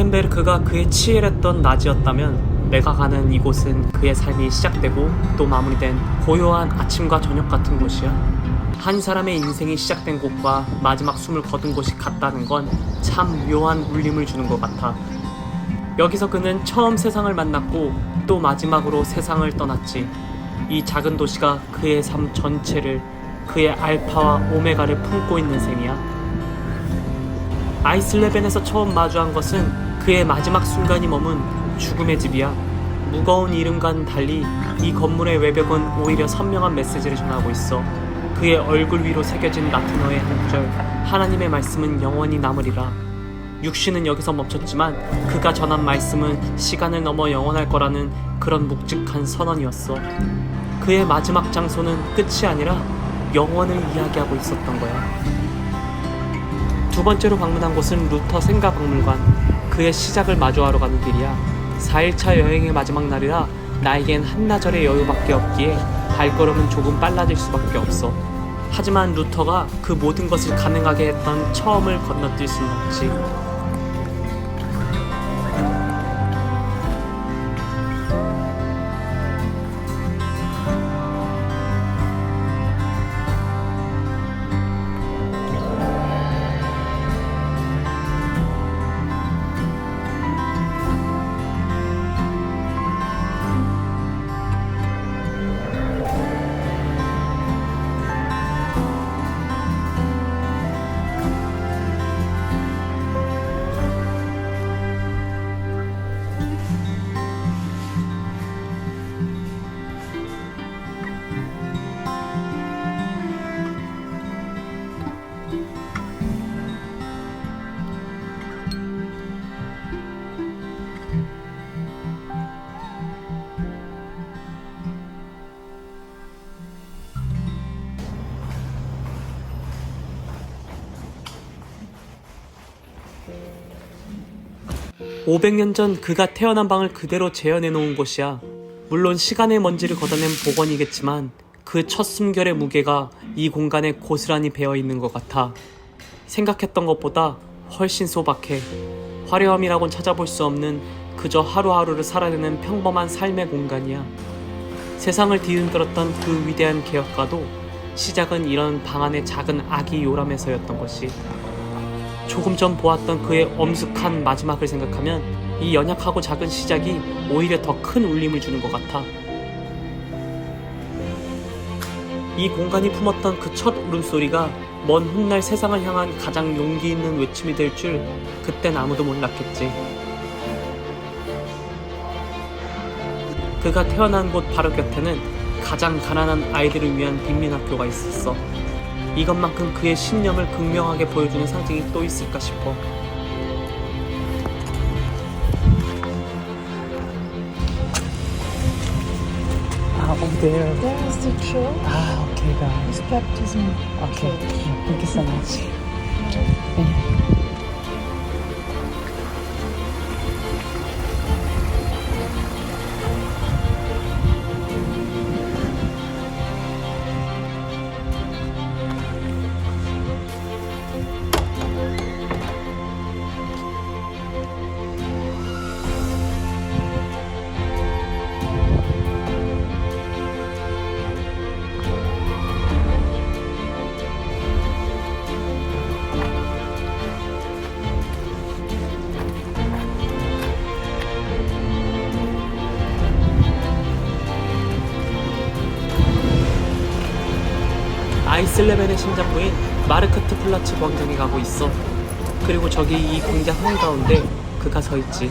슈텐베르크가 그의 치열했던 낮이었다면 내가 가는 이곳은 그의 삶이 시작되고 또 마무리된 고요한 아침과 저녁 같은 곳이야. 한 사람의 인생이 시작된 곳과 마지막 숨을 거둔 곳이 같다는 건 참 묘한 울림을 주는 것 같아. 여기서 그는 처음 세상을 만났고 또 마지막으로 세상을 떠났지. 이 작은 도시가 그의 삶 전체를, 그의 알파와 오메가를 품고 있는 셈이야. 아이슬레벤에서 처음 마주한 것은 그의 마지막 순간이 머문 죽음의 집이야. 무거운 이름과는 달리 이 건물의 외벽은 오히려 선명한 메시지를 전하고 있어. 그의 얼굴 위로 새겨진 라틴어의 한 구절, 하나님의 말씀은 영원히 남으리라. 육신은 여기서 멈췄지만 그가 전한 말씀은 시간을 넘어 영원할 거라는 그런 묵직한 선언이었어. 그의 마지막 장소는 끝이 아니라 영원을 이야기하고 있었던 거야. 두 번째로 방문한 곳은 루터 생가박물관. 그의 시작을 마주하러 가는 길이야. 4일차 여행의 마지막 날이라 나에겐 한나절의 여유밖에 없기에 발걸음은 조금 빨라질 수밖에 없어. 하지만 루터가 그 모든 것을 가능하게 했던 처음을 건너뛸 수는 없지. (500년) 전 그가 태어난 방을 그대로 재현해 놓은 곳이야. 물론 시간의 먼지를 걷어낸 복원이겠지만 그 첫 숨결의 무게가 이 공간에 고스란히 배어있는 것 같아. 생각했던 것보다 훨씬 소박해. 화려함이라곤 찾아볼 수 없는 그저 하루하루를 살아내는 평범한 삶의 공간이야. 세상을 뒤흔들었던 그 위대한 개혁가도 시작은 이런 방 안의 작은 아기 요람에서였던 것이. 조금 전 보았던 그의 엄숙한 마지막을 생각하면 이 연약하고 작은 시작이 오히려 더 큰 울림을 주는 것 같아. 이 공간이 품었던 그 첫 울음소리가 먼 훗날 세상을 향한 가장 용기 있는 외침이 될 줄 그땐 아무도 몰랐겠지. 그가 태어난 곳 바로 곁에는 가장 가난한 아이들을 위한 빈민학교가 있었어. 이것만큼 그의 신념을 극명하게 보여주는 상징이 또 있을까 싶어. Over there. There's the church. Okay, guys. It's baptism. Okay. Thank you so much. 아이슬레벤의 심장부인 마르크트 플라츠 광장에 가고 있어. 그리고 저기 이 광장 한가운데 그가 서 있지.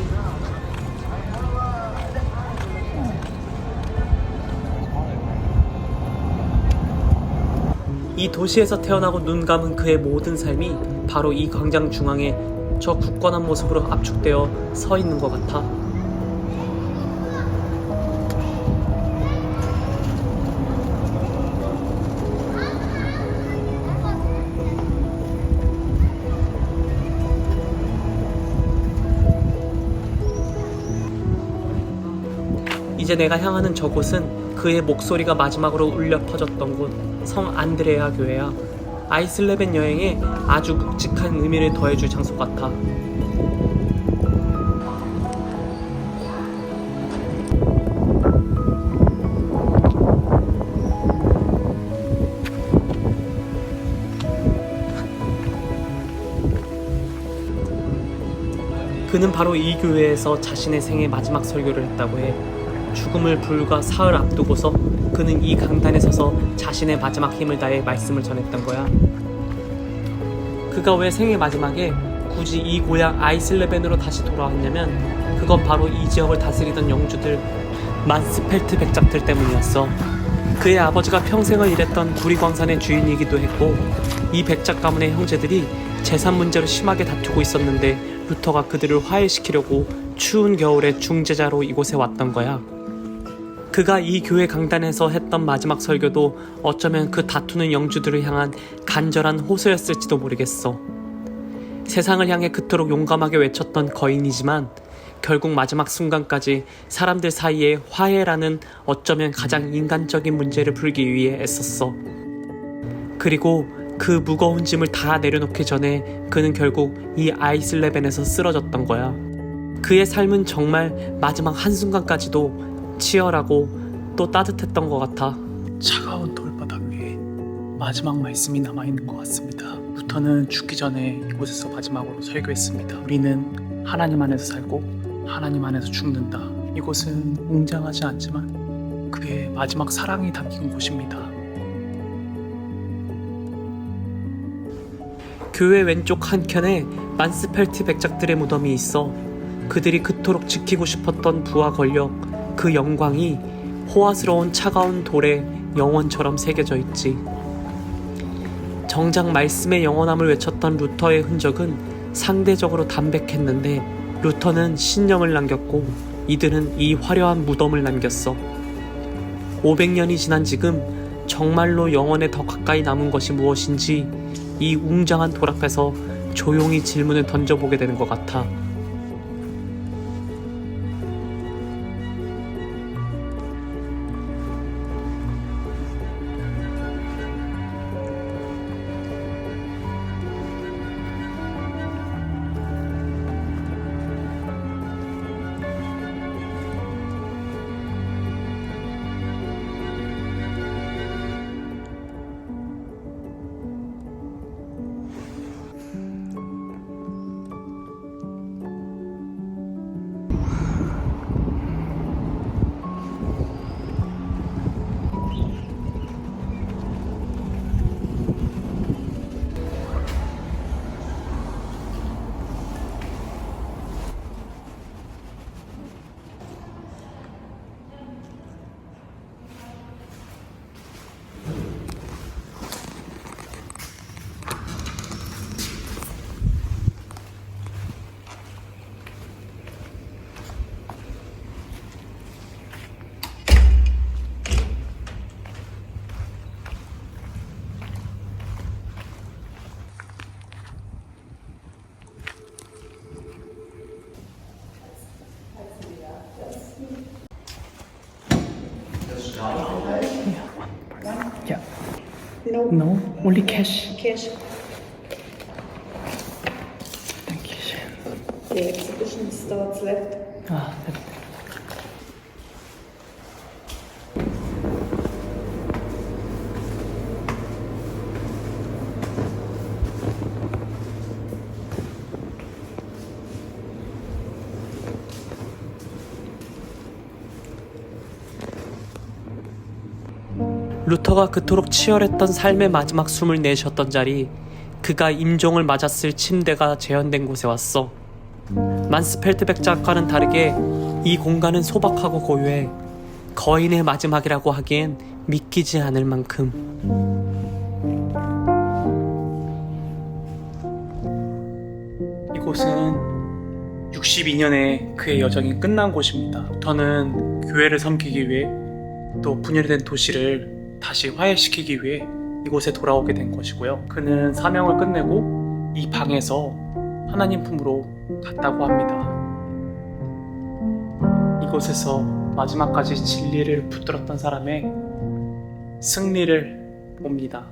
이 도시에서 태어나고 눈 감은 그의 모든 삶이 바로 이 광장 중앙에 저 굳건한 모습으로 압축되어 서 있는 것 같아. 이제 내가 향하는 저곳은 그의 목소리가 마지막으로 울려 퍼졌던 곳, 성 안드레아 교회야. 아이슬레벤 여행에 아주 묵직한 의미를 더해줄 장소 같아. 그는 바로 이 교회에서 자신의 생애 마지막 설교를 했다고 해. 죽음을 불과 사흘 앞두고서 그는 이 강단에 서서 자신의 마지막 힘을 다해 말씀을 전했던 거야. 그가 왜 생애 마지막에 굳이 이 고향 아이슬레벤으로 다시 돌아왔냐면 그건 바로 이 지역을 다스리던 영주들 만스펠트 백작들 때문이었어. 그의 아버지가 평생을 일했던 구리광산의 주인이기도 했고 이 백작 가문의 형제들이 재산 문제로 심하게 다투고 있었는데 루터가 그들을 화해시키려고 추운 겨울에 중재자로 이곳에 왔던 거야. 그가 이 교회 강단에서 했던 마지막 설교도 어쩌면 그 다투는 영주들을 향한 간절한 호소였을지도 모르겠어. 세상을 향해 그토록 용감하게 외쳤던 거인이지만 결국 마지막 순간까지 사람들 사이에 화해라는 어쩌면 가장 인간적인 문제를 풀기 위해 애썼어. 그리고 그 무거운 짐을 다 내려놓기 전에 그는 결국 이 아이슬레벤에서 쓰러졌던 거야. 그의 삶은 정말 마지막 한순간까지도 치열하고 또 따뜻했던 것 같아. 차가운 돌바닥 위에 마지막 말씀이 남아있는 것 같습니다. 루터는 죽기 전에 이곳에서 마지막으로 설교했습니다. 우리는 하나님 안에서 살고 하나님 안에서 죽는다. 이곳은 웅장하지 않지만 그의 마지막 사랑이 담긴 곳입니다. 교회 왼쪽 한켠에 만스펠트 백작들의 무덤이 있어. 그들이 그토록 지키고 싶었던 부와 권력, 그 영광이 호화스러운 차가운 돌에 영원처럼 새겨져 있지. 정작 말씀의 영원함을 외쳤던 루터의 흔적은 상대적으로 담백했는데 루터는 신령을 남겼고 이들은 이 화려한 무덤을 남겼어. 500년이 지난 지금 정말로 영원에 더 가까이 남은 것이 무엇인지 이 웅장한 돌 앞에서 조용히 질문을 던져보게 되는 것 같아. Yeah. No, only cash. Cash. Thank you. The exhibition starts left. 아, 네. 루터가 그토록 치열했던 삶의 마지막 숨을 내쉬었던 자리, 그가 임종을 맞았을 침대가 재현된 곳에 왔어. 만스펠트 백작과는 다르게 이 공간은 소박하고 고요해. 거인의 마지막이라고 하기엔 믿기지 않을 만큼. 이곳은 62년에 그의 여정이 끝난 곳입니다. 루터는 교회를 섬기기 위해 또 분열된 도시를 다시 화해시키기 위해 이곳에 돌아오게 된 것이고요. 그는 사명을 끝내고 이 방에서 하나님 품으로 갔다고 합니다. 이곳에서 마지막까지 진리를 붙들었던 사람의 승리를 봅니다.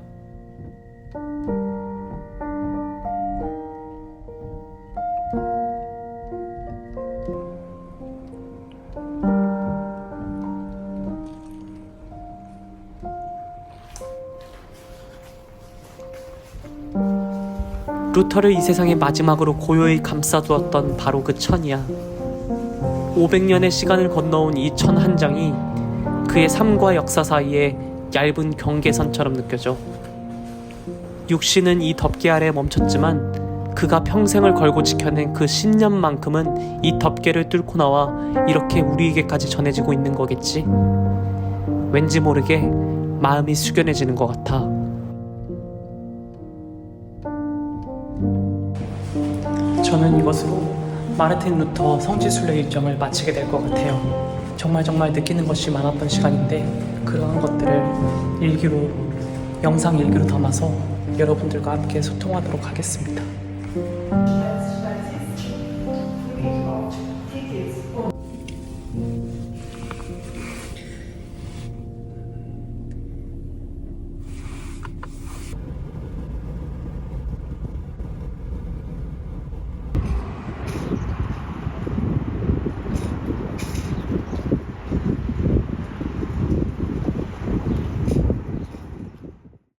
루터를 이 세상의 마지막으로 고요히 감싸두었던 바로 그 천이야. 500년의 시간을 건너온 이 천 한 장이 그의 삶과 역사 사이에 얇은 경계선처럼 느껴져. 육신은 이 덮개 아래 멈췄지만 그가 평생을 걸고 지켜낸 그 신념만큼은 이 덮개를 뚫고 나와 이렇게 우리에게까지 전해지고 있는 거겠지. 왠지 모르게 마음이 숙연해지는 것 같아. 저는 이것으로 마르틴 루터 성지순례 일정을 마치게 될 것 같아요. 정말 느끼는 것이 많았던 시간인데 그러한 것들을 일기로, 영상 일기로 담아서 여러분들과 함께 소통하도록 하겠습니다.